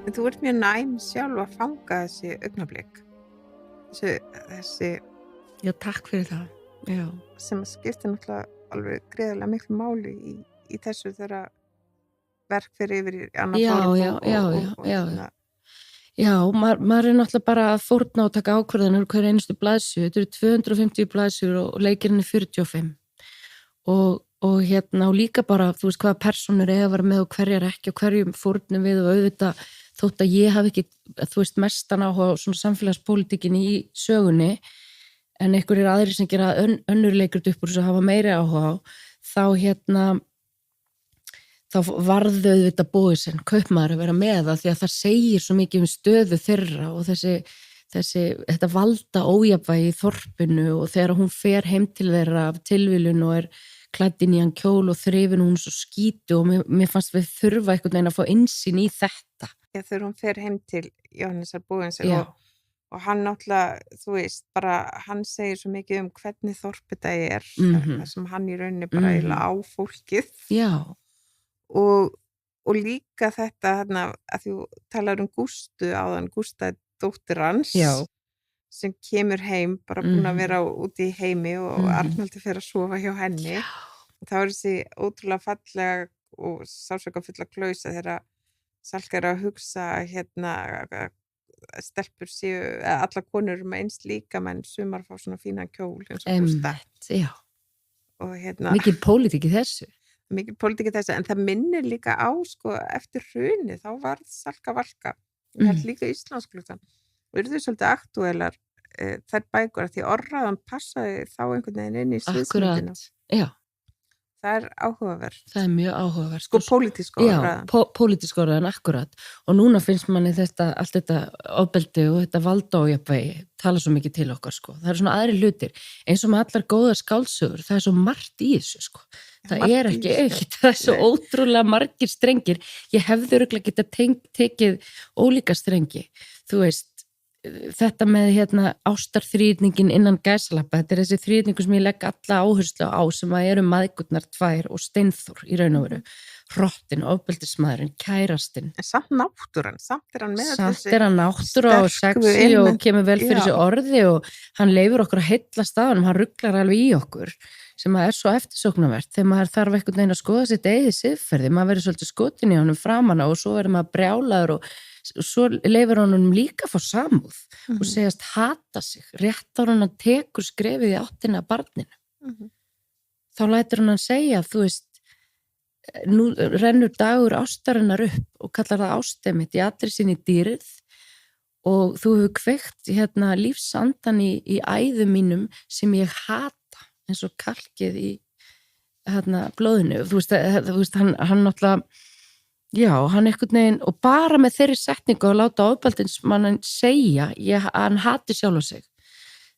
En þú ert mjög næm sjálf að fanga þessi augnablik. Þessi Já, takk fyrir það. Já. sem skiptir náttúrulega alveg greiðlega miklu máli í þessu þegar verk fyrir yfir í annað form og Já, maður náttúrulega bara að fórna og taka ákvörðanir hver einustu blaðsíðu. Þetta eru 250 blaðsíður og leikirinn er 45. Og og líka bara, þú veist, hvaða personur eiga að vera með og hverjar ekki og hverjum fórnum við og auðvitað þótt að ég hafi ekki, þú veist, mestan áhuga á svona samfélagspólitíkin í sögunni en einhverjir aðrir sem gera önnur leikrit upp úr þess að hafa meiri áhuga á, þá varðu auðvitað Boesen, kaupmaður að vera með það því að það segir svo mikið stöðu þeirra og þetta valda ójafnvægi í þorpinu og þegar hún fer heim til þeirra af tilviljun og klædd inn í hann kjól og þrifin hún svo skítu og mér fannst við þurfa einhvern veginn að fá innsýn í þetta. Já, þegar hún fer heim til Jóhannesar Bogensen og hann náttúrulega, þú veist, bara hann segir svo mikið hvernig þorpið það það sem hann í rauninni bara eiginlega á fólkið. Já. Og líka þetta að þú talar Gústu áðan, Gústa dóttir hans. Já. Sem kemur heim, bara búin að vera úti í heimi og Arnaldur fer að sofa hjá henni. Þá þessi ótrúlega fallega og sársaukafullla klausa þegar Salka að hugsa stelpur séu, allar konur með eins líka menn sumar fá svona fínan kjól eins og Gústa. Já. Og mikil pólitík í þessu. Mikil pólitík í þessu, en það minnir líka á, sko, eftir hruni, þá var Salka Valka. Við held líka Íslandsklukkan. Og eru þau svolítið aktúelar þær bækur að því orðraðan passaði þá einhvern veginn inn í sviðsmyndina. Já. Það áhugaverð. Það mjög áhugaverð. Sko pólitísk orðraðan. Já, pólitísk orðraðan, akkurat. Og núna finnst manni allt þetta ofbeldi og þetta valdójafnvægi tala svo mikið til okkar, sko. Það svona aðri hlutir. Eins og með allar góðar skáldsögur, það svo margt í þessu, sko. Það ekki eitt, það svo ótrúlega margir strengir. Ég hefði örugglega getað tekið ólíka strengi. Þú veist, þetta með ástarþrýrningin innan gæsalappa, þetta þessi þrýrningu sem ég legg alla áherslu á sem að eru mæðgurnar tvær og Steinþór í raun og veru, hrottin, ofbeldismaðurinn, kærastinn. En samt náttúran, samt hann með þessi hann náttúra og sexy og kemur vel fyrir þessi orði og hann leifur okkur að heilla staðanum, hann rugglar alveg í okkur sem að svo eftirsóknarvert þegar maður þarf einhvern veginn að skoða sitt eigið siðferði, maður verður svolítið skotin í honum framan og svo verður maður brjálaður og svo leifur honum líka fá samúð og segjast hata sig, rétt ára hann tekur skrefið í áttina að barninu. Þá lætur hann segja, þú veist, nú rennur dagur ástarinnar upp og kallar það ástemitt í allri sinni dýrið og þú hefur kveikt lífsandan í æðum mínum sem ég hata eins og kalkið í blóðinu. Þú veist, hann náttúrulega já, hann einhvern veginn og bara með þeirri setningu að láta ofbeldismann segja hann hati sjálf á sig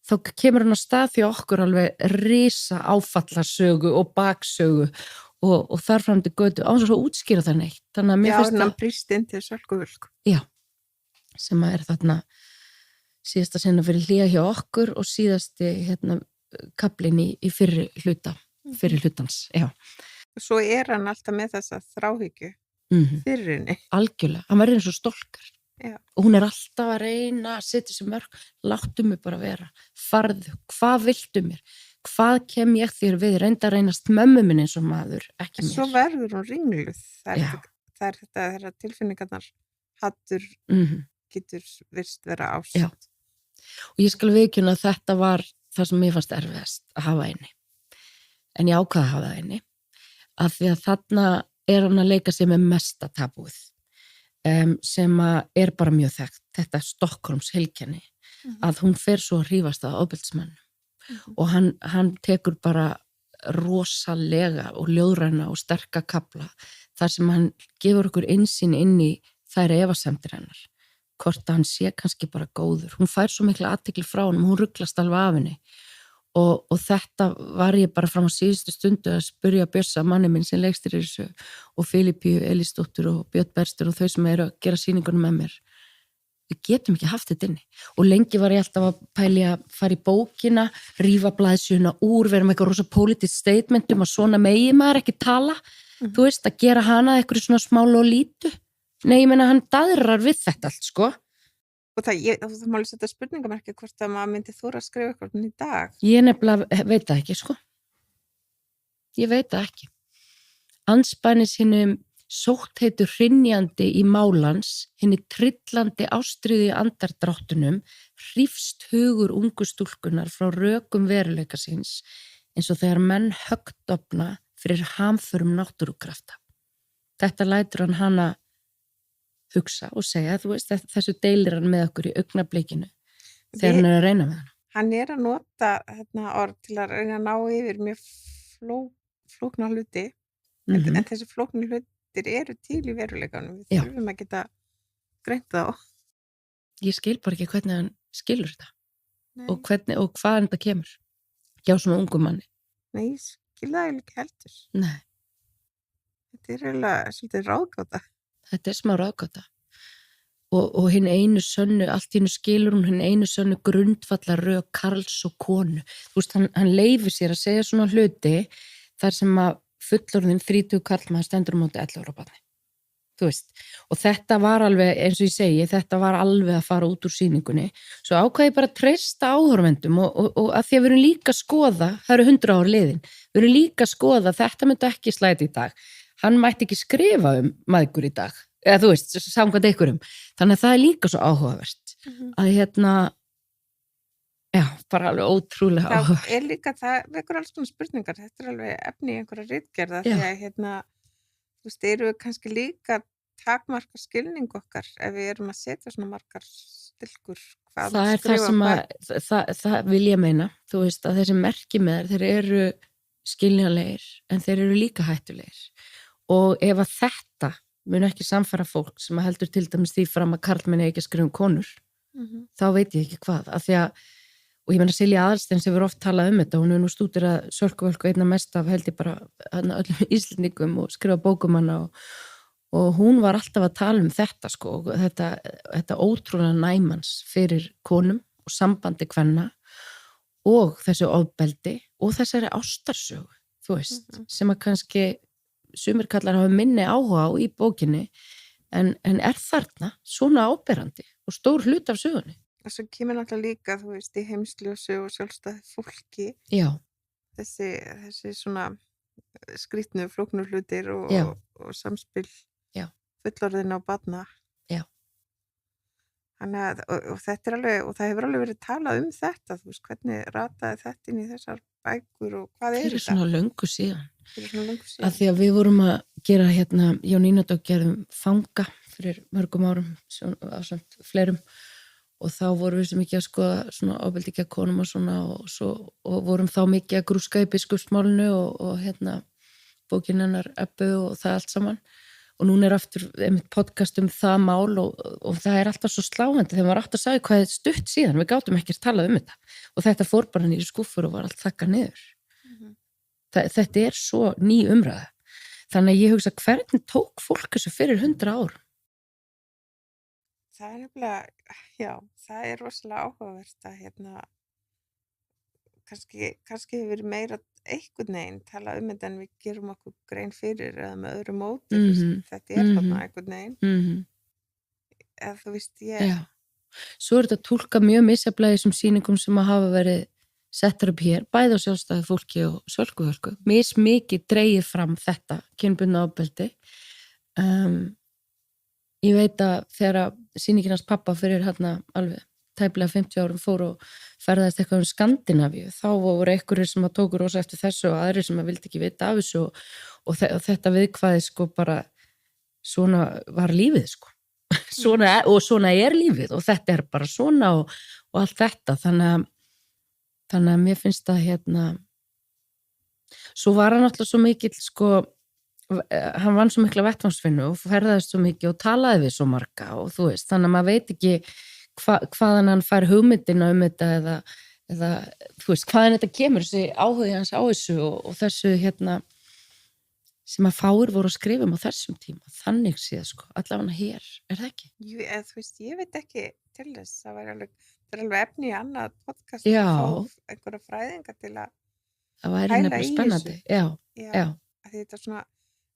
þá kemur hann á stað því okkur alveg risa áfallarsögu og baksögu og þar fram til götu á þess að útskýra það neitt. Þannig að mér finnst hann brýst inn til Sölku Völku. Já, sem að þarna síðasta sinna fyrir hlýja hjá okkur og síðasti kaplinn í fyrri hlutans, já. Svo hann alltaf með þessa þráhyggju fyrir henni. Algjörlega, hann verður eins og stólkar. Já. Og hún alltaf að reyna að setja sér mörg, láttu mig bara vera, farðu, hvað viltu mér? Hvað kem ég þér við? Reynda að reynast mömmu minn eins og maður, ekki mér. Svo verður hún ringluð. Það er þetta tilfinningarnar hattur getur virst vera ást. Já. Og ég skal viðurkenna að þetta var það sem mér fannst erfiðast að hafa inni. En ég ákvað að hafa það inni. Af því að þarna hann að leika sér með mesta tabúið. Sem að bara mjög þekkt. Þetta Stockholms heilkenni. Að hún fer svo að hrífast að ofbeldismannum. Og hann tekur bara rosalega og ljóðræna og sterka kafla. Þar sem hann gefur okkur innsýn inn í þær efasemdir hennar. Hvort að hann sé kannski bara góður. Hún fær svo mikla athygli frá honum, hún ruglast alveg af henni. Og þetta var ég bara fram á síðustu stundu að spyrja Bjössa, manni minn sem leikstir í þessu, og Filipíu Elísdóttur og Björn Berstur og þau sem eru að gera sýningunum með mér. Við getum ekki haft þetta inni. Og lengi var ég alltaf að pæli að fara í bókina, rífa blaðsjuna úr, vera með eitthvað rosa politískt statementum að svona megi maður ekki tala. Þú veist, að gera hana eitthvað svona smá lolítu. Nei, ég meina hann daðrar við þetta allt, sko. Og það má alveg setja spurningamerki hvort að maður myndi þóra að skrifa eitthvað í dag. Ég nefnilega veit það ekki, sko. Ég veit það ekki. Andspænis hinnum sóttheitu hrynjandi í málans, hinni trillandi ástríði andardráttunum, hrífst hugur ungu stúlkunar frá rökum veruleika síns, eins og þegar menn höggdofna fyrir hamförum náttúrukrafta. Þetta lætur hann hana hugsa og segja, þú veist, þessu deilir hann með okkur í augnablikinu þegar hann að reyna með hann. Hann að nota orð til að reyna að ná yfir mjög flókna hluti, en þessi flókna hlutir eru til í veruleikanum. Við þurfum að geta greint þá. Ég skil bara ekki hvernig hann skilur þetta og hvaðan þetta kemur hjá svona ungum manni. Nei, ég skil það ekki heldur. Nei. Þetta eiginlega svolítið ráðgáta. Þetta smá ráðgáta. Og hinn einu sönnu, allt í hennu skilur hún hinn einu sönnu grundvallar rök karls og konu. Þú veist, hann leifir sér að segja svona hluti þar sem að fullorðin 30 karlmaður stendur móti 11 ára barni. Þú veist, og þetta var alveg, eins og ég segi, þetta var alveg að fara út úr sýningunni. Svo ákvað ég bara að treysta áhorfendum og að því að við erum líka að skoða, það eru 100 ár liðin, við erum líka að skoða, þetta myndi ekki slæta í dag. Hann mætti ekki skrifa mæðgur í dag, eða þú veist, samkvæmt einhverjum. Þannig að það líka svo áhugavert. Að já, bara alveg ótrúlega áhugavert. Það líka, það vekur alls svona spurningar, þetta alveg efni í einhverja ritgerða, því að þú veist, eru við kannski líka takmarka skilning okkar ef við erum að setja svona margar stilkur. Það er það sem það vil ég meina, þú veist, að þessi merkimeðar, þeir eru skiljanlegir, en þeir eru líka hættulegir. Og ef að þetta mun ekki samfara fólk sem heldur til dæmis því fram að karlmenn ekki að skrifa konur, þá veit ég ekki hvað. Af því að, og ég meina Silja Aðalstein sem við oft talað þetta, hún nú stúderað Sölkuvölku einna mest af held ég bara öllum Íslendingum og skrifa bókum hana og hún var alltaf að tala þetta sko, þetta ótrúlega næmans fyrir konum og sambandi kvenna og þessu ofbeldi og þessari ástarsögu, þú veist, sem að kannski sumir kallar hafa minni áhuga á í bókinni en er þarna svona áberandi og stór hlut af sögunni. Og svo kemur náttúrulega líka, þú veist, í heimsljósu og sjálfstæði fólki. Já. Þessi svona skrýtnu, flóknu hlutir og samspil fullorðina og barna. Já. Þannig að, og þetta alveg, og það hefur alveg verið talað þetta, þú veist, hvernig rataði þetta inn í þessar bækur og hvað þetta? Fyrir svona löngu síðan. Að því að við vorum að gera Jónína Dögg gerðum Fanga fyrir mörgum árum, ásamt fleirum, og þá vorum við svo mikið að skoða svona ofbeldi gegn konum og svona og vorum þá mikið að grúska í biskupsmálinu og bókin hennar Ebbu og það allt saman. Og núna aftur podcast það mál og það alltaf svo sláandi þegar maður átt að sagði hvað stutt síðan, við gátum ekki að tala þetta og þetta fór bara nýri skúffur og var allt þakkað niður. Þetta svo ný umræða. Þannig að ég hugsa hvernig tók fólk þessu fyrir 100 ár? Það nefnilega, já, það rosalega áhugavert að kannski hefur verið meira einhvern veginn tala þetta en við gerum okkur grein fyrir eða með öðru móti, þetta þarna einhvern veginn. Eða þú veist, Já. Svo þetta túlka mjög misjafnlega í þessum sýningum sem að hafa verið settar upp hér, bæði á sjálfstæði fólki og Sölkuvölku. Mismikið dregið fram þetta kynbundna ofbeldi. Ég veit að þegar sýningin hans pappa fyrir alveg tæplega 50 árum fór og ferðaðist eitthvað Skandinavíu, þá voru einhverjir sem að tóku rosa eftir þessu og aðrir sem að vildi ekki vita af þessu og þetta viðkvæði sko bara svona var lífið sko svona lífið og þetta bara svona og allt þetta þannig að mér finnst að svo var hann alltaf svo mikill sko hann vann svo mikla vettvangsvinnu og ferðaðist svo mikið og talaði við svo marga og þú veist, þannig að maður veit ekki hvaðan hann fær hugmyndina þetta eða þú veist, hvaðan þetta kemur þessi áhugi hans á þessu og þessu sem að fáir voru að skrifa á þessum tíma, þannig séð sko, allavega hér, það ekki? Jú, þú veist, ég veit ekki til þess, það er alveg efni í annað podcast Já. að fá einhverja fræðinga til að það væri nefnilega spennandi, já. Að þetta svona,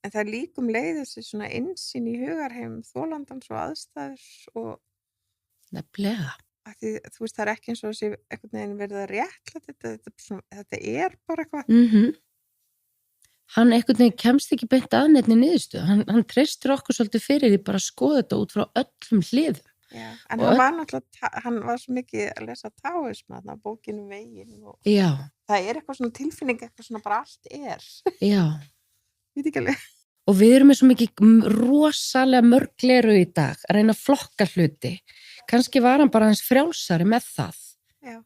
en það líkum leiði þessi svona innsýn í hugarheim þolandans og aðstæður og nefnilega. Því, þú veist, það er ekki eins og þessi einhvern veginn verið að réttla þetta er bara eitthvað. Hann einhvern veginn kemst ekki beint að neitt niðurstöðu, hann treystir okkur svolítið fyrir því bara að skoða þetta út frá öllum hliðum. Já, en hann var náttúrulega, hann var svo mikið að lesa taoisma, þarna bókinu Veginn og Já. Það er eitthvað svona tilfinning, eitthvað svona bara allt er. Já. Veit ekki alveg. Og við erum með svo mikið rosalega mörg gleru í dag að reyna að flokka hluti. Kannski var hann bara aðeins frjálsari með það. Já.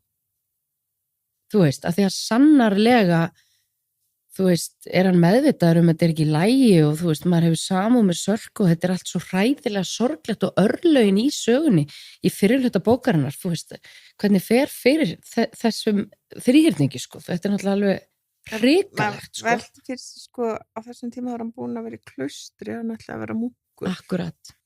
Þú veist, að því að sannarlega, þú veist, er hann meðvitaður þetta er ekki í lagi og þú veist, maður hefur samúð með Sölku og þetta er allt svo hræðilega sorglegt og örlögin í sögunni í fyrirhluta bókarinnar, þú veist, hvernig fer fyrir þessum þríhyrningi, sko, þetta er náttúrulega alveg hrikalegt, sko. Velti fyrir sig, sko, á þessum tíma var hann búin að vera í klaustri og náttúrulega að vera munkur. Akkurat.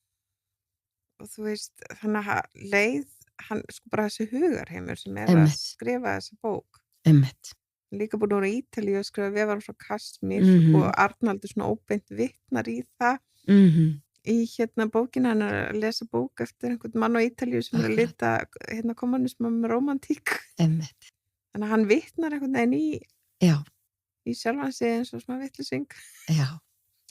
Og þú veist, þannig að leið hann, sko, bara þessi hugarheimur sem er að skrifa þessa bók. Einmitt. Líka búin að vera í Ítalíu og skrifa Við varum frá Kasmír og Arnaldur svona óbeint vitnar í það í bókina, hann er að lesa bók eftir einhvern mann á Ítalíu sem er að lita kommunisma með rómantík. Einmitt. Þannig að hann vitnar einhvern veginn í sjálfan sig eins og svona vitlising. Já,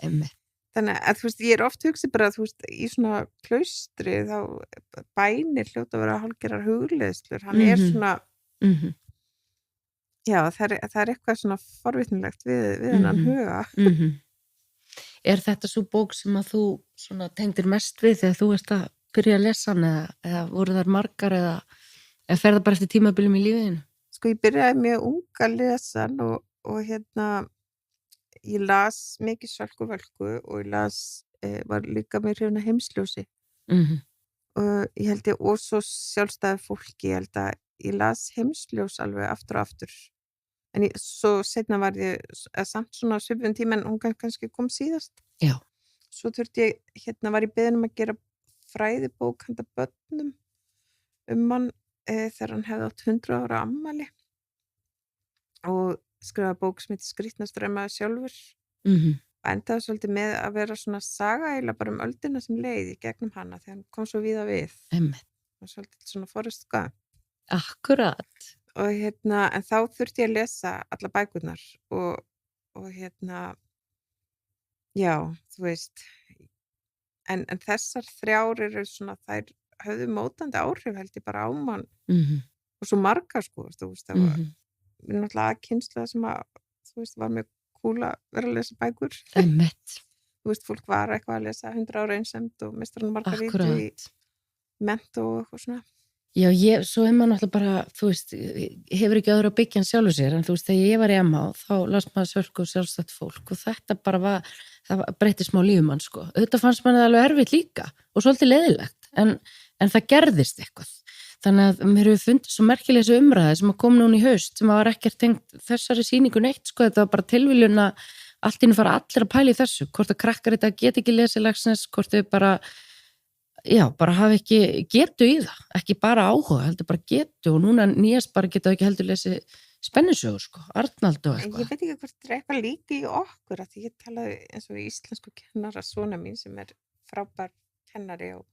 einmitt. Þannig að þú veist, ég er oft hugsið bara þú veist, í svona klaustri þá bænir hljóta að vera hálfgerðar hugleiðslur, hann er svona Já, það er eitthvað svona forvitnilegt við hennan huga. Er þetta svo bók sem að þú svona tengdir mest við þegar þú ert að byrja að lesa hann eða voru þar margar eða fer það bara eftir tímabilum í lífinu? Sko, ég byrjaði mjög ung að lesa hann og ég las mikið Sölku Völku og ég las, var líka mjög hrifin af Heimsljósi. Og ég held og svo sjálfstæði fólki, ég held að ég las Heimsljós alveg aftur og aftur. En svo seinna var ég samt svona svipum tíma en hún kannski kom síðast. Já. Svo þurfti ég, var ég beðin að gera fræðibók handa börnum hann þegar hann hefði átt 100 ára afmæli og skrifaði bók sem heitir Skrýtnast draumaði sjálfur. Og endaði svolítið með að vera svona saga eiginlega bara öldina sem leið í gegnum hana þegar hann kom svo víða við. Og svolítið svona Forrest Gump. Akkurat. Og en þá þurfti ég að lesa alla bækurnar og já, þú veist en þessar 3 eru svona, þær höfðu mótandi áhrif held ég bara á mann og svo margar sko, þú veist, það var náttúrulega kynslóð sem að, þú veist, var mjög kúl að vera að lesa bækur. Einmitt. Þú veist, fólk var eitthvað að lesa 100 ára einsemd og Meistarinn og Margarítu í Mentó og eitthvað svona. Já, svo maður náttúrulega bara, þú veist, hefur ekki öðru að byggja hann sjálfur sér, en þú veist, þegar ég var í MH, þá las maður Sölku og sjálfstætt fólk og þetta bara það breytti smá lífum mann, sko. Auðvitað fannst mann það alveg erfitt líka og svolítið leiðilegt, en það gerðist eitthvað. Þannig að mér hefur fundið svo merkilega þessu umræði sem að kom núna í haust, sem að var ekkert tengt þessari sýningu neitt, sko, þetta var bara tilviljun að allt í einu fara allir að pæla í þessu, hvort að krakkar þetta get ekki lesið Laxness, hvort þau bara hafa ekki getu í það, ekki bara áhuga, heldur bara getu og núna nýjast bara geta ekki heldur lesið spennusögur, sko, Arnald og eitthvað. Ég veit ekki hvort það er eitthvað líka í okkur, að ég talaði eins og íslensku kennara svona mín sem er frábær kennari og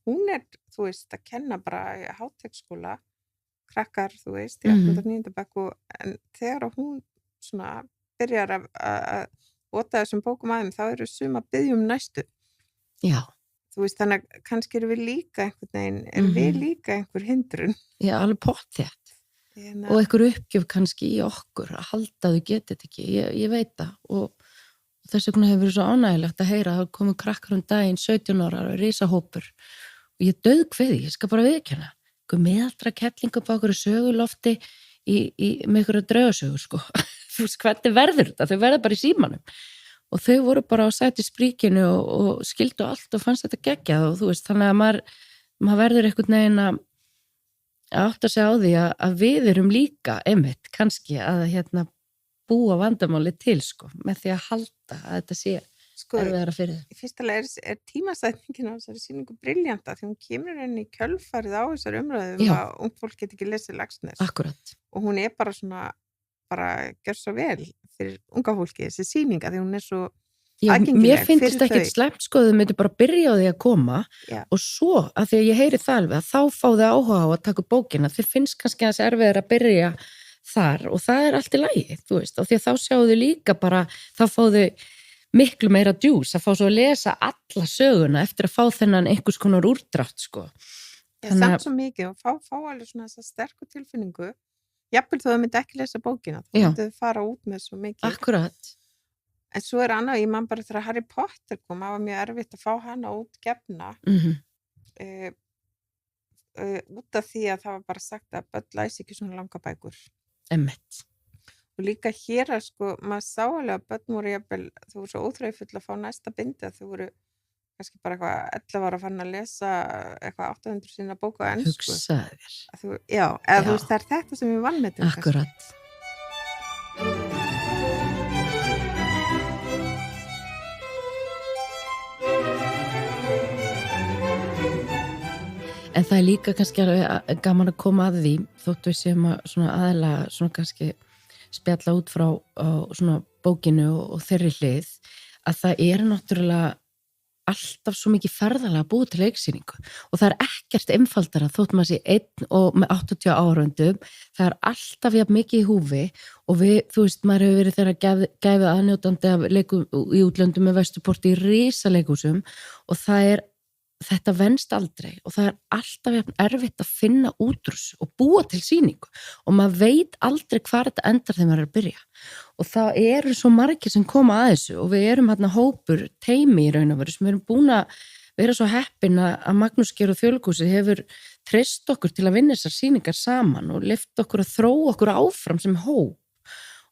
hún er, þú veist, að kenna bara í Háteigsskóla, krakkar, þú veist, í 8. og 9. bekk en þegar hún svona byrjar að ota þessum bókum aðeim, þá eru sum að biðja næstu. Já. Þú veist, þannig að kannski erum við líka einhvern veginn, við líka einhver hindrun. Já, alveg pottþétt. Og einhver uppgjöf kannski í okkur að halda þau getið þetta ekki, ég veit það og þess vegna hefur verið svo ánægilegt að heyra að það komu krakkar daginn 17 ára og risahópur og ég dauðkveði, ég skal bara viðurkenna meðaldra kettlingu upp á okkur sögulofti með einhverja draugasögur, sko. Þú veist, hvernig verður þetta? Þau verða bara í símanum. Og þau voru bara á sæti spríkinu og skildu allt og fannst þetta geggjað og þú veist, þannig að maður verður einhvern veginn að átta sig á því að við erum líka einmitt kannski að búa vandamáli til, sko, með því að halda að þetta sé erfiðara fyrir þau. Í fyrsta lagi er tímasætningin á þessari sýningu briljanta því hún kemur henni í kjölfarið á þessari umræðu að ungt fólk get ekki lesið Laxness. Akkurat. Og hún bara gjör svo vel fyrir unga fólki, þessi sýninga, því hún er svo mér finnst ekkert slæmt sko, þau myndu bara byrja á því að koma og svo, að því að ég heyri það alveg að þá fá þau áhuga á að taka bókina, þau finnst kannski að það erfiðar að byrja þar og það allt í lagi, þú veist, og því að þá sjáu þau líka bara, þá fá þau miklu meira djús að fá svo að lesa alla söguna eftir að fá þennan einhvers konar úrdrátt sko. Samt svo mikið og fá alveg svona þessa sterku tilfinningu, jafnvel þó þau myndi ekki lesa bókina, þá myndi þau fara út með svo mikið. Akkurat. En svo annað, ég man bara þegar Harry Potter kom, það var mjög erfitt að fá hana út gefna út af því að það var bara sagt að börn læsi ekki svona langa bækur. Emmett. Og líka hér að sko, maður sá alveg að börn voru jafnvel, þau voru svo óþreyfull að fá næsta bindi að þau voru kannski bara eitthvað 11 ára fann að lesa eitthvað 800 sína bóku á ensku. Hugsaðir. Já, eða þú veist, það þetta sem við vanmetum. Akkurat. En það líka kannski gaman að koma að því þóttu við séum að svona aðalega svona kannski spjalla út frá svona bókinu og þeirri hlið að það náttúrulega alltaf svo mikið ferðalega búið til leiksýningu og það ekkert einfaldara þótt maður sé einn og með 80 árundum, það alltaf jafn mikið í húfi og við, þú veist, maður hefur verið þeirra gæfið aðnjótandi af leikum í útlöndum með Vesturporti í risaleikúsum og þetta venst aldrei og það alltaf jafn erfitt að finna útrús og búa til sýningu og maður veit aldrei hvar þetta endar þegar maður að byrja og það eru svo margir sem koma að þessu og við erum hérna hópur teimi í raun og veru sem við erum búin að vera svo heppin að Magnús Geir og Þjóðleikhúsið hefur treyst okkur til að vinna þessar sýningar saman og lyft okkur að þróa okkur áfram sem hóp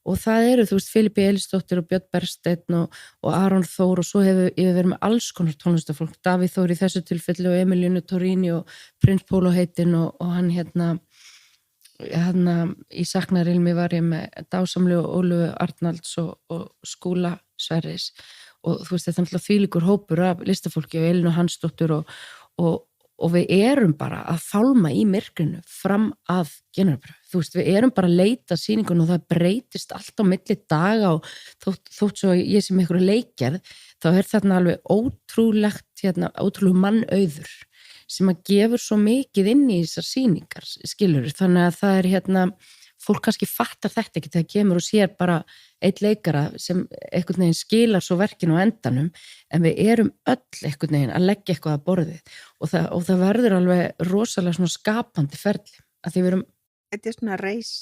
og það eru, þú veist, Filipi Elisdóttir og Björn Bergsteinn og Aron Þór og svo hefur við verið með alls konar tónlistafólk, Davíð Þór í þessu tilfelli og Emilínu Torrini og Prins Pólo heitinn og hann hérna í Saknarilmi var ég með dásamlegu Ólöfu Arnalds og Skúla Sverris og þú veist, þetta náttúrulega þvílíkur hópur af listafólki og Elínu Hansdóttur og við erum bara að fálma í myrkrinu fram að generabröð. Þú veist, við erum bara að leita sýningun og það breytist allt á milli daga og þótt svo ég sem einhverju leikjarð, þá þarna alveg ótrúlegu mannauður sem að gefur svo mikið inn í þessar sýningar, skilur. Þannig að það fólk kannski fattar þetta ekki þegar kemur og sér bara eitt leikara sem einhvern veginn skilar svo verkinu á endanum en við erum öll einhvern veginn að leggja eitthvað að borðið og það verður alveg rosalega svona skapandi ferli að því við erum Þetta svona reis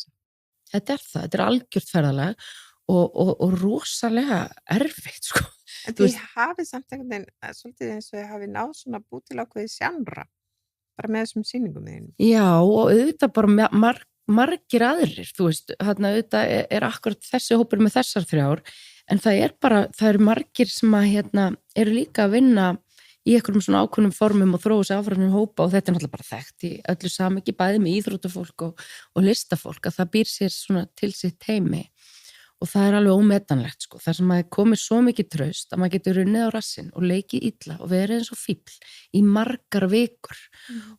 Þetta þetta algjört ferðalag og rosalega erfitt sko. En þið hafið samt einhvern veginn svolítið eins og þið hafið náð svona búið til ákveðið sjánra bara með þessum sýningum þín. Já og auðvitað bara margir aðrir, þú veist, þarna auðvitað akkurat þessi hópur með þessar 3 en það eru margir sem að eru líka að vinna í einhverjum svona ákveðnum formum og þróa sig áfram hópa og þetta náttúrulega bara þekkt í öllu samhengi bæði með íþróttafólk og listafólk að það býr sér svona til sitt heimi og það alveg ómetanlegt sko, þar sem maður komið svo mikið traust að maður getur runnið á rassinn og leikið illa og verið eins og fífl í margar vikur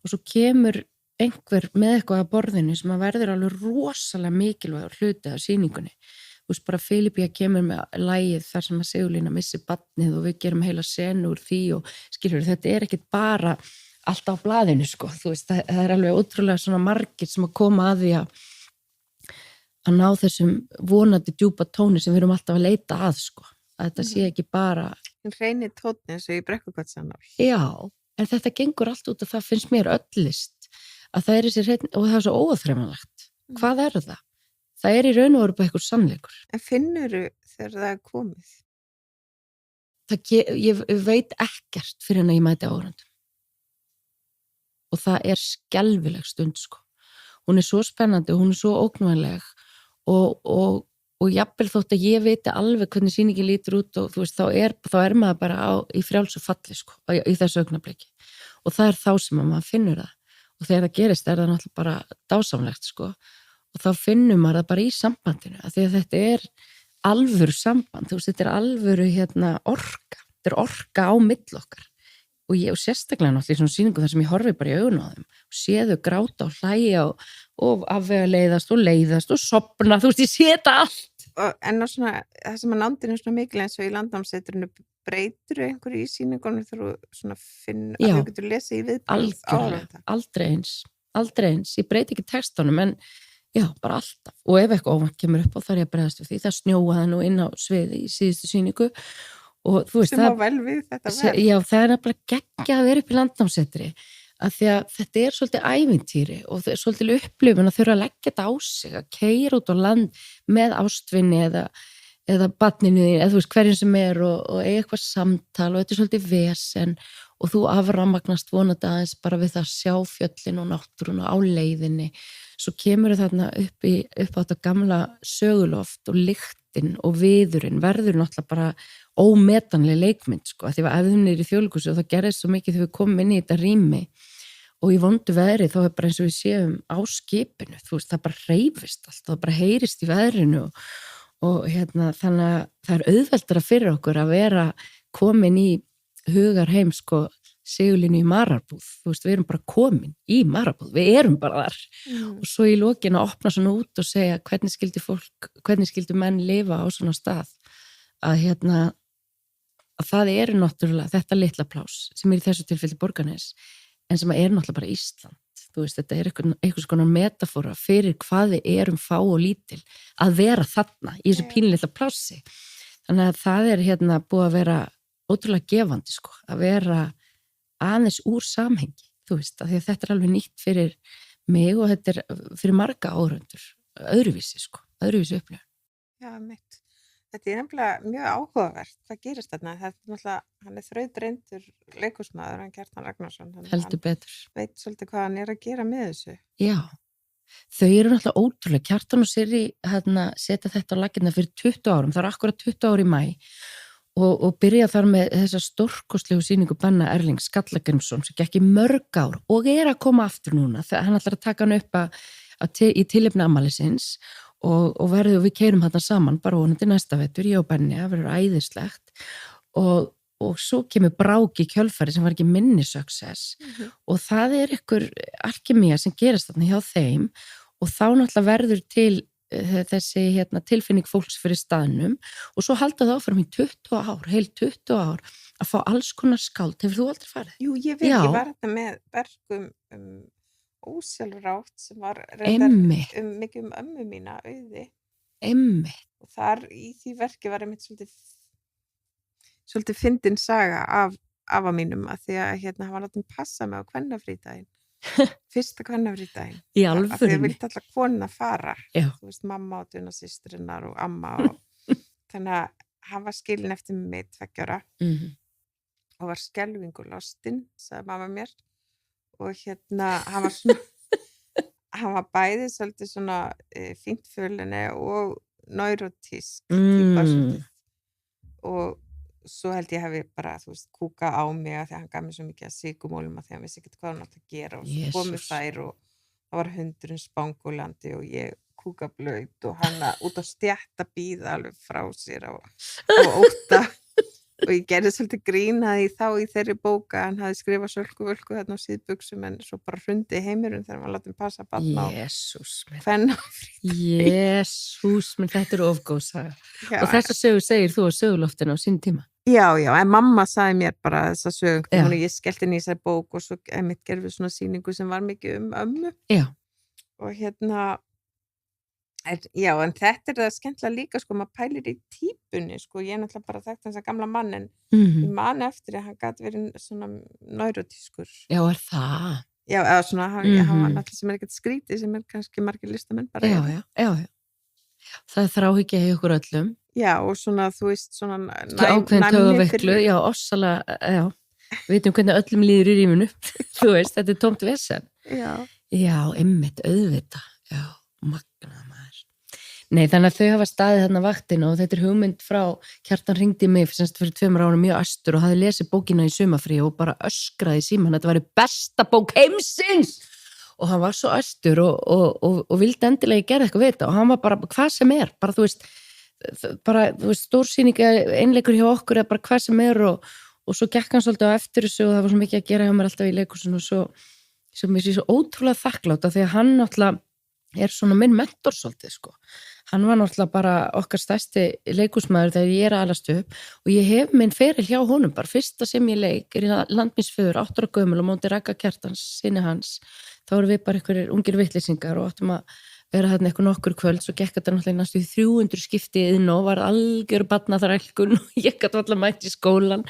og svo kemur einhver með eitthvað að borðinu sem að verður alveg rosalega mikilvægur hluti af sýningunni. Þú veist bara Filipi að kemur með lagið þar sem að Sigurlína missi barnið og við gerum heila senu úr því og skilur þetta ekkert bara allt á blaðinu sko. Þú veist það alveg ótrúlega svona margir sem að koma að því að ná þessum vonandi djúpa tóni sem við erum alltaf að leita að sko. Að þetta sé ekki bara hreini tónni eins og í Brekkukotsanar. Já, en þetta gengur allt út og það finnst mér öll list að það þessi hreinn og það svo óþreifanlegt. Hvað það? Það í raun og veru bara eitthvað sannleikur. En finnurðu þegar það komið? Ég veit ekkert fyrir en að ég mæti áhorfendum. Og það skelfileg stund sko. Hún svo spennandi, hún svo ógnvænleg og jafnvel þótt að ég veit alveg hvernig sýningin lítur út og þú veist, þá maður bara í frjálsu falli sko, í þessu augnabliki. Og það þá sem að maður finnur það. Og þegar það gerist það náttúrulega bara dásamlegt sko og þá finnum maður það bara í sambandinu að því að þetta alvöru samband, þú veist, þetta alvöru orka, þetta orka á milli okkar og sérstaklega náttúrulega í svona sýningu þar sem ég horfi bara í augun á þeim og sé þau gráta og hlæja og afvega leiðast og sopna, þú veist, ég sé þetta allt En svona, það sem að nándin svona mikil eins og í Landnámssetrinu, breytir einhverju í sýningunum þegar þú svona að þú getur lesið í viðbrögð áhorfenda? Aldrei eins, ég breyti ekki textunum en já, bara alltaf, og ef eitthvað óvænt kemur upp á þar ég að bregðast við því, það snjóaði nú inn á sviði í síðustu sýningu og þú veist sem á vel við þetta verð. Já, það er nefnilega geggja að vera upp í Landnámssetri að því að þetta er svolítið ævintýri og það er svolítið upplifun að þurfa að leggja þetta á sig, að keyra út á land með ástvinni eða barninu þín, eða þú veist hverjum sem er og eiga eitthvað samtal og þetta er svolítið vesen og þú aframagnast vonandi aðeins bara við það að sjá fjöllin og náttúruna á leiðinni, svo kemur þarna upp á þetta gamla söguloft og lyktin og viðurinn verður náttúrulega bara ómetanleg leikmynd sko, að því að ef þú niður í Þjóðleikhúsi og það gerðist svo mikið þegar við komum inn í þetta rými og í vondu veðri þá er bara eins og við séum á skipinu, þú veist, það bara hreyfist allt, það bara heyrist í veðrinu og þannig að það er auðveldara fyrir okkur að vera komin í hugarheim sko Sigurlínu í Mararbúð, þú veist, við erum bara komin í Mararbúð, við erum bara þar og svo í lokin að opna svona út og segja hvernig skildi menn lifa á svona stað að það eru náttúrulega þetta litla pláss sem er í þessu tilfelli Borgarnes en sem er náttúrulega bara Ísland, þú veist, þetta er einhvers konar metafóra fyrir hvað við erum fá og lítil að vera þarna í þessu pínlitla plássi, þannig að það er búið að vera ótrúlega gefandi sko, að vera aðeins úr samhengi, þú veist, að því að þetta er alveg nýtt fyrir mig og þetta er fyrir marga áhorfendur, öðruvísi upplifun. Já, mitt. Þetta er nefnilega mjög áhugavert, hvað gerist þarna, þetta er náttúrulega, hann er þrautreyndur leikhúsmaður, hann Kjartan Ragnarsson, heldur betur. Veit svolítið hvað hann er að gera með þessu. Já, þau eru náttúrulega ótrúlega, Kjartan og Sirrí setja þetta á laggirnar fyrir 20 árum, það er akkurat 20 ár í maí og byrja þar með þessa stórkostlegu sýningu Benna Erlings Skallagrímsson sem gekk í mörg ár og er að koma aftur núna, hann ætlar að taka hann upp í tilefni afmælisins og við keyrum þarna saman bara vonandi næsta vetur, ég og Benni, það verður æðislegt og svo kemur Brák í kjölfari sem var ekki minni success og það er einhver alkemía sem gerast þarna hjá þeim og þá náttúrulega verður til þessi tilfinning fólks fyrir staðnum og svo halda það áfram í 20 ár, heil 20 ár að fá alls konar skáld, hefur þú aldrei farið? Jú, ég veit, ég var þetta með verkum Ósjálfrátt sem var reyndar mikið ömmu mína Auði og þar í því verki var einmitt svolítið fyndin saga af afa mínum að því að hann var látið passa mig á kvennafrídaginn fyrsta kvennafrídaginn í alvörunni að því að vildi alltaf kona fara þú veist, mamma og duna systrinnar og amma og þannig að hann var skilin eftir mig 2 ára og var skelfingu lostinn, sagði mamma mér og hann var svona hann var bæði svolítið svona fínt fölinni og neurotísk típa svolítið og svo held ég hefði bara, þú veist, kúka á mig að því að hann gaf mér svo mikið að sykumólum að því að hann vissi ekkert hvað hann átt að gera og svo komu þær og það var hundurinn Spangólandi og ég kúka blöyt og hann út á stjætt að bíða alveg frá sér og ótta og ég gerði svolítið grínaði þá í þeirri bóka hann hafði skrifað Sölku Völku þarna á síðbuxum en svo bara hrundi heimurinn þegar hann látið passa barna á Jesús minn, þetta er ofgósa og þessa sögu segir þú á söguloftinu á sín tíma. Já, en mamma sagði mér bara þessa sögu og ég skellti inn í þessari bók og svo einmitt gerði við svona sýningu sem var mikið ömmu og já, en þetta er það skemmtilega líka sko, maður pælir í típunni sko, ég er náttúrulega bara þekkt hans að gamla mann en ég man eftir að hann gat verið svona neurotískur. Já, er það? Já, eða svona, hann var náttúrulega sem er ekkert skrítið sem er kannski margir listamenn bara. Já. Það er þráhyggja hjá ykkur öllum. Já, og svona, þú veist, svona ákveðin taugaveiklu, já, ossalega, já. Við veitum hvernig öllum líður í rýminu, þú veist, þetta er tómt vesen. Já, einmitt, auðvita, já, magna maður. Nei, þannig að þau hafa staðið þarna vaktinu og þetta er hugmynd frá Kjartan hringdi mig fyrir 2 árum mjög æstur og hafði lesið bókina í sumafrí og bara öskraði í símann, þetta væri besta bók heimsins og hann var svo æstur og vildi endilega gera eitthvað við þetta og hann var bara hvað sem er, bara þú veist stórsýning einleikur hjá okkur eða bara hvað sem er og svo gekk hann svolítið á eftir þessu og það var svo mikið að gera hjá mér alltaf í leikhúsinu og svo mér sé svo ótrúlega þakklátt af því að hann náttúrulega svona minn mentor svolítið, sko. Hann var náttúrulega bara okkar stærsti leikhúsmaður þegar ég að alast upp og ég hef minn feril hjá honum bara. Fyrsta sem ég leik í Landmýsföður, 8 ára gömul og móti Ragga Kjartans, sinni hans. Þá vorum við bara einhverjir ungir vitleysingar og áttum að vera þarna eitthvað nokkur kvöld, svo gekk þetta náttúrulega næstu 300 skipti inn og var algjör barnaþrælkun og ég gat alltaf mætt í skólan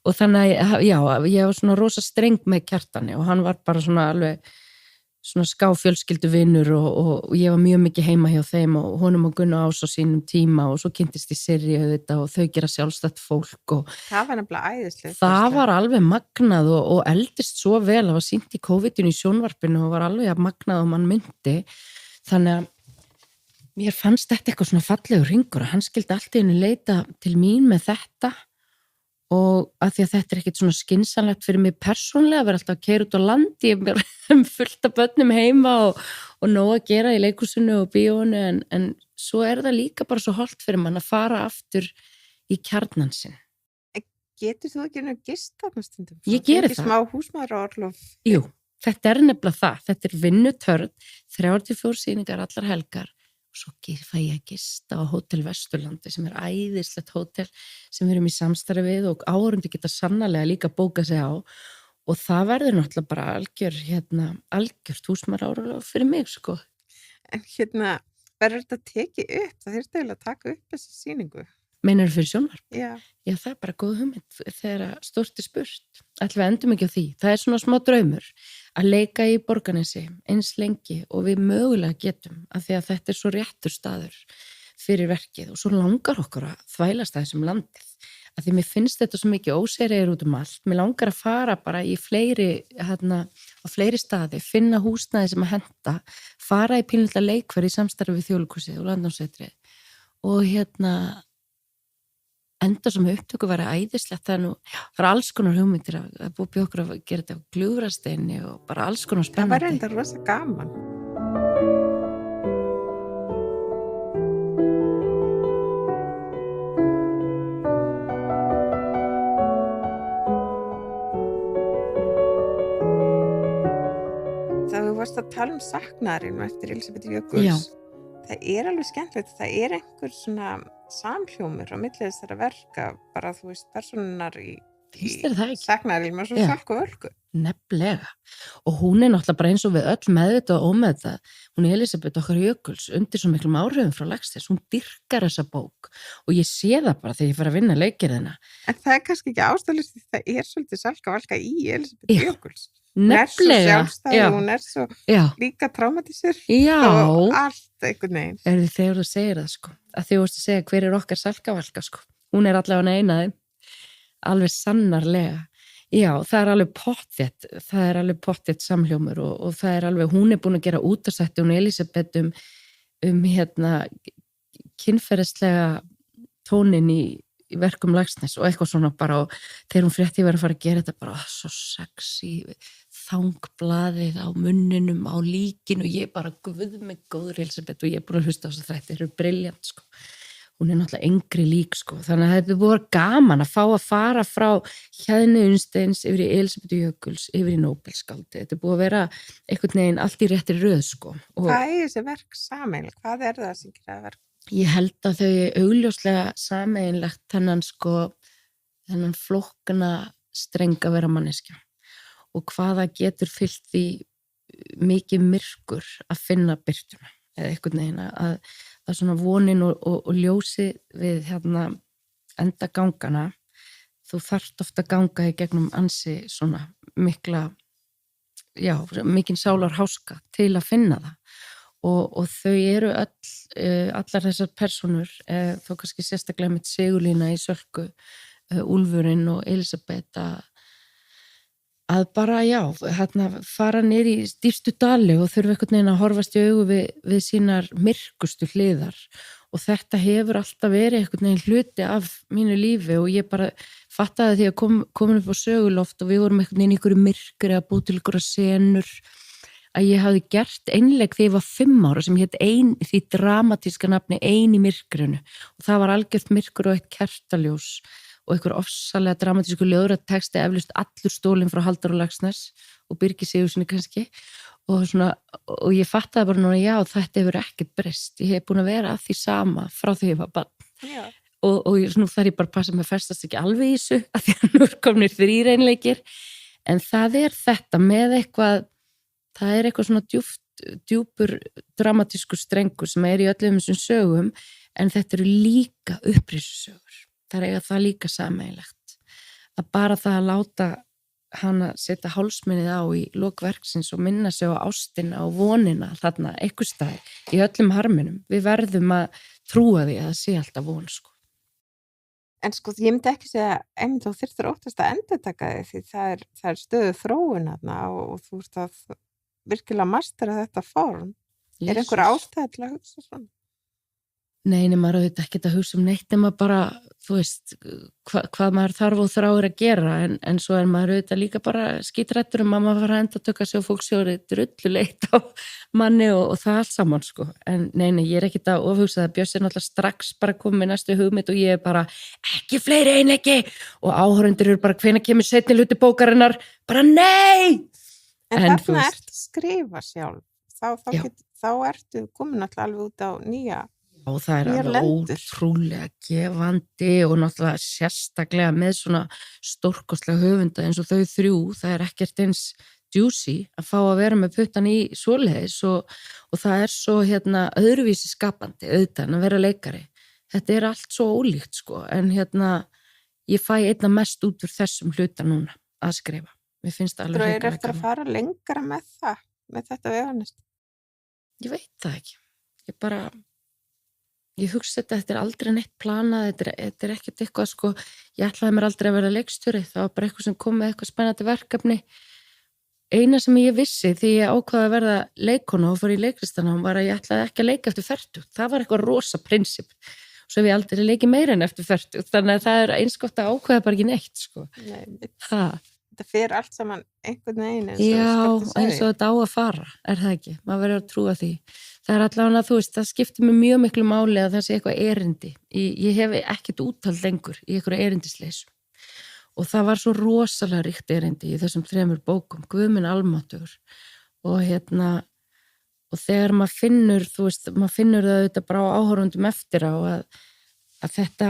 og þannig að, já, ég var svona rosa streng með Kjartani og hann var bara svona alveg svona skáfjölskylduvinur og ég var mjög mikið heima hjá þeim og honum og Gunnar Ás á sínum tíma og svo kynntist ég Sirri auðvitað og þau gera sjálfstætt fólk og það var nefnilega æðislegt. Það var alveg magnað og eldist svo vel, það var sýnt í COVID-19 í sjónvarpinu og var alveg að magnað og mann myndi. Þannig að mér fannst þetta eitthvað svona fallegur hringur og hann skildi allt í einu leita til mín með þetta og að því að þetta ekkert svona skynsamlegt fyrir mig persónlega að vera alltaf að keyra út á landi, ég er fullt af börnum heima og nóg að gera í leikhúsinu og bíónu en svo það líka bara svo holdt fyrir mann að fara aftur í kjarnan sinn. Getur þú ekki gist þarna stundum? Ég geri það. Smá húsmæðraorlof? Jú, þetta nefnilega það. Þetta vinnutörn, 34 sýningar allar helgar og svo fæ ég að gista á Hótel Vesturlandi sem æðislegt hótel sem við erum í samstarfi við og áhorfendur geta sannarlega líka bóka sig á og það verður náttúrulega bara algjört húsmæðraorlof fyrir mig, sko. En verður þetta tekið upp? Það þyrfti eiginlega að taka upp þessa sýningu? Meinar fyrir sjónvarp? Já. Já, það bara góð hugmynd þegar stórt spurt. Ætlum við endum ekki á því. Það svona smá draumur að leika í Borgarnesi eins lengi og við mögulega getum af því að þetta svo réttur staður fyrir verkið og svo langar okkur að þvælast að þessum landið. Af því mér finnst þetta svo mikið óseyriður út allt. Mér langar að fara bara í á fleiri staði, finna húsnæði sem að henta, fara í pínlítið leikverð í samstarfi við Þjóðleikhúsið og Landnámssetrið og enda sem upptöku væri æðislegt, það alls konar hugmyndir að búið okkur að gera þetta á Gljúfrasteini og bara alls konar spennandi. Það var enda rosa gaman. Það við varst að tala saknarinn eftir Elísabetu Jökuls. Já. Það alveg skemmtilegt, það einhver svona samhljómur á milli þessara verka, bara þú veist, persónunar í saknarinn og svo Sölku Völku. Nefnilega. Og hún náttúrulega bara eins og við öll meðvitað og ómeðvitað. Hún Elísabet okkar Jökuls undir svo miklum áhrifum frá Laxness. Hún dyrkar þessa bók og ég sé það bara þegar ég fer að vinna leikgerðina. En það kannski ekki ástæðulegt því það svolítið Sölku Völka í Elísabet Jökuls. Nefnilega. Hún svo sjálfstæð og hún svo líka traumatísir og allt einhvern veginn. Þegar þú segir það, sko. Að þú veist að segja hver okkar Sölku Völka, sko. Hún allavega eina þeim. Alveg sannarlega. Já, það alveg pottþétt samhljómur og það alveg, hún búin að gera útastætti, hún Elísabet kynferðislega tónin í verkum Laxness og eitthvað svona bara og þegar hún frétti að fara að gera þetta bara svo sexy, þangblaðið á munninum, á líkinu og ég bara, guð mig góður Elísabet og ég búin að hlusta á þess að þetta eru briljant, sko. Hún náttúrulega engri lík, sko. Þannig að þetta búið gaman að fá að fara frá Hjaðni Unnsteins yfir í Elísabetu Jökuls, yfir í Nóbelskáldið. Þetta búið að vera einhvern veginn allt í réttri röð, sko. Hvað þessi verk sameiginlegt? Hvað það sem gera verk? Ég held að þau augljóslega sameiginlegt þennan flókna streng að vera manneskja og hvaða getur fyllt því mikið myrkur að finna birtuna eða einhvern veginn að svona vonin og ljósi við enda gangana, þú þarft ofta að ganga í gegnum ansi svona mikinn sálar háska til að finna það og þau eru allar þessar persónur, þó kannski sérstaklega með Sigurlína í Sölku, Úlfurinn og Elísabet að bara, fara niður í dýpstu dali og þurfa einhvern veginn að horfast í augu við sínar myrkustu hliðar og þetta hefur alltaf verið einhvern veginn hluti af mínu lífi og ég bara fattaði því að komin upp á söguloft og við vorum einhvern veginn í einhverju myrkri að búa til einhverja senur að ég hafði gert einleik þegar ég var 5 ára sem hét því dramatíska nafni Ein í myrkrinu og það var algjört myrkur og eitt kertaljós og einhver ofsalega dramatísku ljóðratexti eflaust allur stólinn frá Halldór Laxness og Birgi Sigurðssyni kannski og ég fattaði bara núna, já, þetta hefur ekkert breyst, ég hef búin að vera að því sama frá því ég var barn og nú þarf ég bara að passa með að festast ekki alveg í þessu, að því að nú komnir 3 einleikir, en það þetta með eitthvað, það eitthvað svona djúpur dramatískur strengur sem í öllum þessum sögum, en þetta eru líka upprisusögur, það eiga það líka sameiginlegt, að bara það að láta hana setja hálsmennið á í lokverksins og minna sig á ástina og vonina þarna einhvers staðar í öllum harminum. Við verðum að trúa því að það sé alltaf von, sko. En sko, ég myndi ekki segja, einmitt þú þyrftir óttast að endurtaka þig því það er stöðu þróun þarna og þú ert að virkilega mastera þetta form. Jesus. Er einhver ástæða til að hugsa svona? Nei, maður auðvitað ekki að hugsa neitt nema bara, þú veist, hvað maður þarf og þráir að gera, en svo maður auðvitað líka bara skítrættur að maður fara að endurtaka sig og fólk séu drulluleit á manni og það allt saman, sko. En nei, ég er ekki að ofhugsa það, Bjössi náttúrulega strax bara komið með næstu hugmynd og ég bara, ekki fleiri einleiki, og áhorfendur eru bara, hvenær kemur seinni hluti bókarinnar, bara nei! En þarna ertu að skrifa sjálf, þá ertu komin alltaf alveg út á nýja. Og það alveg ótrúlega gefandi og náttúrulega sérstaklega með svona stórkostlega höfunda eins og þau 3, það ekkert eins juicy að fá að vera með puttan í svoleiðis og það svo öðruvísi skapandi auðvitað en að vera leikari. Þetta allt svo ólíkt, sko, en ég fæ einna mest út úr þessum hluta núna að skrifa. Mér finnst það alveg hrikalega gaman. Þú eftir að fara lengra með þetta veganist? Ég veit það ekki. Ég hugsa þetta aldrei neitt planað, þetta ekkert eitthvað, sko, ég ætlaði mér aldrei að vera leikstjóri, það var bara eitthvað sem kom með eitthvað spennandi verkefni. Eina sem ég vissi því ég ákvaði að verða leikona og fór í leiklistana var að ég ætlaði ekki að leika eftir 40, það var eitthvað rosa prinsip, svo hef ég aldrei leikið meira en eftir 40, þannig að það eins gott að ákvaða bara ekki neitt, sko. Nei, þetta fer allt saman einhvern veginn eins og þetta á að fara, það ekki, maður verður að trúa því. Það allavega, þú veist, það skiptir mig mjög miklu máli að það sé eitthvað erindi. Ég hef ekkert úttalt lengur í eitthvað erindisleysum. Og það var svo rosalega ríkt erindi í þessum 3 bókum, Guð minn almáttugur. Og og þegar maður finnur, þú veist, maður finnur það auðvitað bara á áhorfendum eftir á að þetta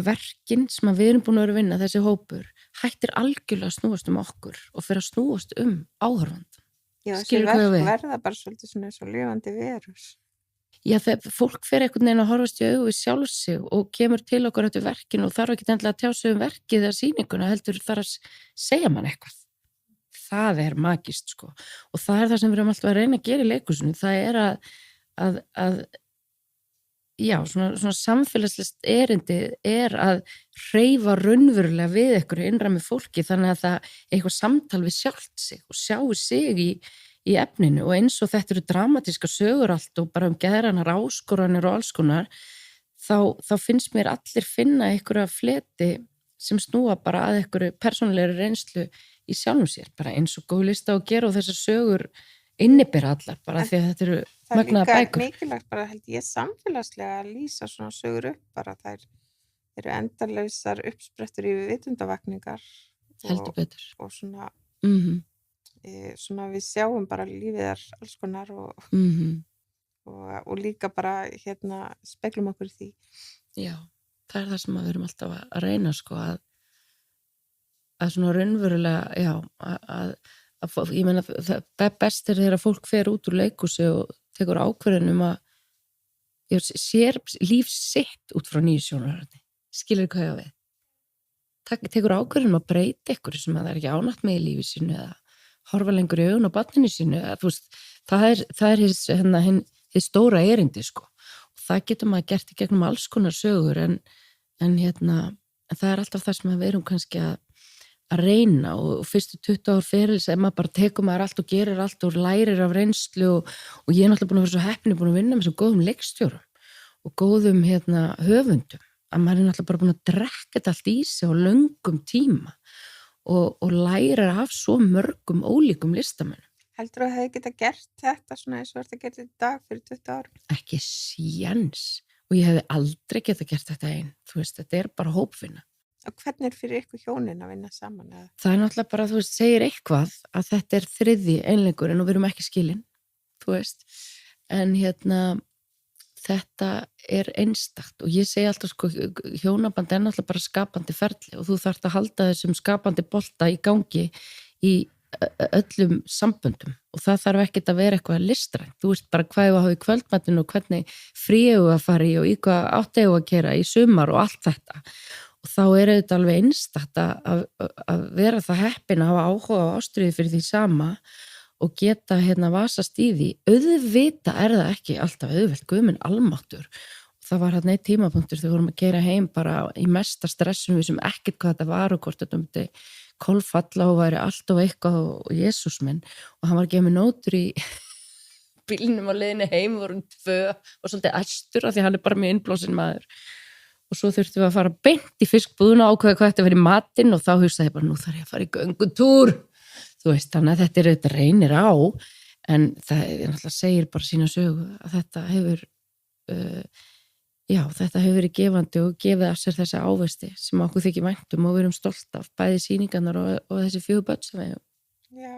verkin sem við erum búin að vera að vinna, þessi hópur, hættir algjörlega að snúast okkur og fyrir að snúast áhorfendan. Já, þessi verða bara svolítið svona svo lifandi verus. Já, þegar fólk fer einhvern veginn að horfast í augu við sjálf sig og kemur til okkur eftir verkinu og þarf ekki endilega að tjá sig verkið eða sýninguna, heldur þarf að segja mann eitthvað. Það magist, sko. Og það það sem við erum alltaf að reyna að gera í leikhúsinu, það að já, svona samfélagslegt erindi að hreyfa raunverulega við einhverju innra með fólki þannig að það eitthvað samtal við sjálft sig og sjáu sig í efninu og eins og þetta eru dramatíska sögur allt og bara geðranar áskoranir og alls konar þá finnst mér allir finna einhverja fleti sem snúa bara að einhverju persónulegri reynslu í sjálfum sér, bara eins og góð lista og gera og þessar sögur innibera allar bara því að þetta eru magnaða bækur. Það líka mikilvægt bara held ég samfélagslega að lýsa svona sögur upp bara þær eru endalausar uppsprettur í vitundavakningar og svona svona við sjáum bara lífið alls konar og líka bara speglum okkur í því. Já, það það sem við erum alltaf að reyna, sko, að svona raunverulega, já, ég meina það best þegar fólk fer út úr leikhúsi og tekur ákvörðun að sér líf sitt út frá nýju sjónarhorni, skilur hvað ég við, tekur ákvörðun að breyta ykkur sem að það ekki ánátt með í lífi sínu eða horfa lengur í augun á barninu sínu, þú veist, það hið stóra erindi, sko, og það getur maður gert í gegnum alls konar sögur en það alltaf það sem við erum kannski að reyna og fyrstu 20 ár ferils ef maður bara tekur maður allt og gerir allt og lærir af reynslu og ég náttúrulega búin að vera svo heppin búin að vinna með svo góðum leikstjórum og góðum höfundum að maður náttúrulega bara búin að drekka þetta allt í sig á löngum tíma og læra af svo mörgum ólíkum listamönnum. Heldur þú að hefði geta gert þetta svona eins og þetta gert í dag fyrir 20 árum? Ekki séns og ég hefði aldrei geta gert þetta einn, þú veist, þetta bara hópvinna. Hvernig fyrir ykkur hjónin að vinna saman? Það náttúrulega bara, þú veist, segir eitthvað að þetta þriðji einleikurinn og við erum ekki skilin, þú veist, en þetta einstakt og ég segi alltaf sko, hjónaband náttúrulega bara skapandi ferli og þú þarft að halda þessum skapandi bolta í gangi í öllum samböndum og það þarf ekkert að vera eitthvað listrænt, þú veist bara hvað ég að hafa í kvöldmatinu og hvernig frí ég að fara í og í hvað átt ég að gera í sumar og allt þetta og þá þetta alveg einstakt að vera það heppin að hafa áhuga og ástríði fyrir því sama og geta vasast í því, auðvita það ekki alltaf auðvelt, guð minn almáttur og það var einn tímapunktur þegar við vorum að keyra heim bara í mesta stressum við sem ekkert hvað þetta var og hvort þetta myndi kolfalla og væri allt og eitthvað og Jesús minn og hann var að gefa mig nótur í bílnum á leiðinni heim vorum 2 og svolítið æstur af því hann bara mjög innblásinn maður og svo þurftum við að fara beint í fiskbúðuna ákveða hvað þetta verið í matinn og þá hugsaði ég bara nú þarf ég að fara í göngutúr þú veist þannig að þetta reynir á en það náttúrulega segir bara sína sögu að þetta hefur þetta hefur verið gefandi og gefið af sér þessa ávexti sem okkur þykir væntum og við erum stolt af bæði sýningarnar og þessi 4 börn sem við hefum. Já,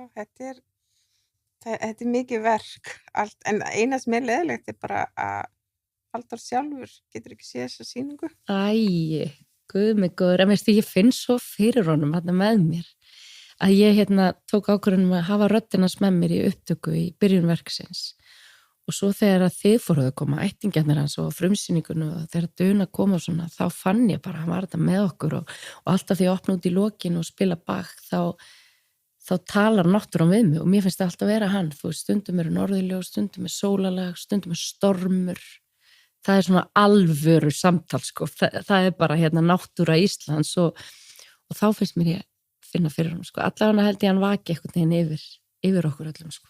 þetta mikið verk allt, en eina sem leiðilegt bara að Halldór sjálfur getur ekki séð þessa sýningu. Guð mig góður, en veistu, ég finn svo fyrir honum með mér að ég tók ákvörðun að hafa röddinans með mér í upptöku í byrjun verksins og svo þegar að þið fóruðu að koma ættingjarnir hans og frumsýningunum og þegar Duna kom og svona, þá fann ég bara hann var þetta með okkur og alltaf því að opna út í lokin og spila bak þá talar náttúran við mig og mér finnst það alltaf að vera hann, þú veist, stundum norðurljós, stundum sólalag, stundum stormur það svona alvöru samtal sko, það bara náttúra Íslands og þá finnst mér ég finna fyrir hann sko, allavega held ég hann vaki eitthvað neginn yfir okkur öllum sko.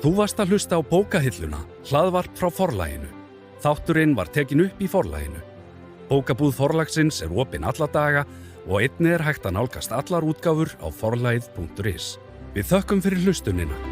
Þú varst að hlusta á Bókahilluna, hlaðvarp frá Forlaginu. Þátturinn var tekin upp í Forlaginu. Bókabúð Forlagsins opin alla daga og einnig hægt að nálgast allar útgáfur á forlagið.is. Við þökkum fyrir hlustunina.